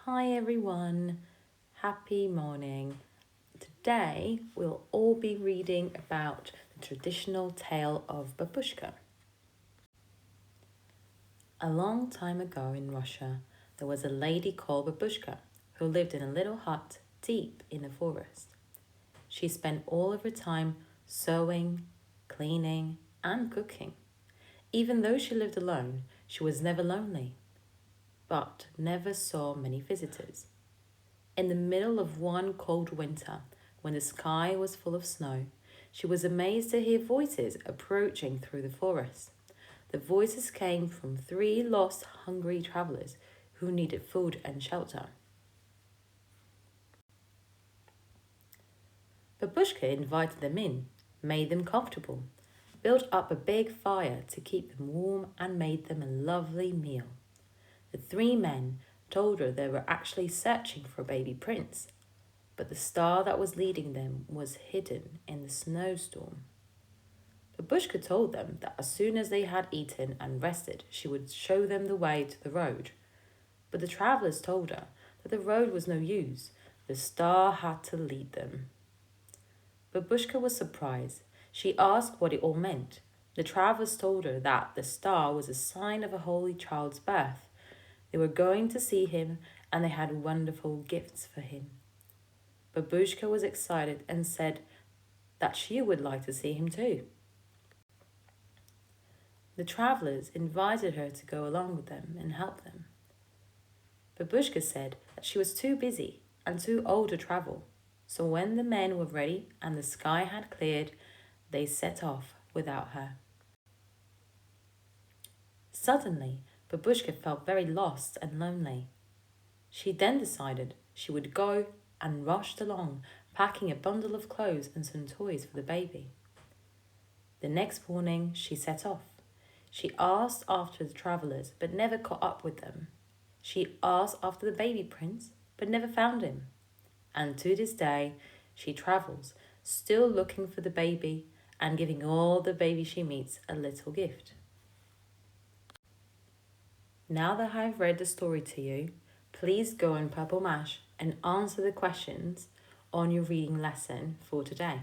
Hi everyone, happy morning. Today we'll all be reading about the traditional tale of Babushka. A long time ago in Russia, there was a lady called Babushka who lived in a little hut deep in the forest. She spent all of her time sewing, cleaning, and cooking. Even though she lived alone, she was never lonely, but never saw many visitors. In the middle of one cold winter, when the sky was full of snow, she was amazed to hear voices approaching through the forest. The voices came from three lost, hungry travelers who needed food and shelter. Babushka invited them in, made them comfortable, built up a big fire to keep them warm, and made them a lovely meal. The three men told her they were actually searching for a baby prince, but the star that was leading them was hidden in the snowstorm. Babushka told them that as soon as they had eaten and rested, she would show them the way to the road. But the travellers told her that the road was no use, the star had to lead them. Babushka was surprised. She asked what it all meant. The travellers told her that the star was a sign of a holy child's birth. They were going to see him and they had wonderful gifts for him. Babushka was excited and said that she would like to see him too. The travellers invited her to go along with them and help them. Babushka said that she was too busy and too old to travel, so when the men were ready and the sky had cleared, they set off without her. Suddenly, Babushka felt very lost and lonely. She then decided she would go and rushed along, packing a bundle of clothes and some toys for the baby. The next morning, she set off. She asked after the travellers, but never caught up with them. She asked after the baby prince, but never found him. And to this day, she travels, still looking for the baby and giving all the baby she meets a little gift. Now that I've read the story to you, please go on Purple Mash and answer the questions on your reading lesson for today.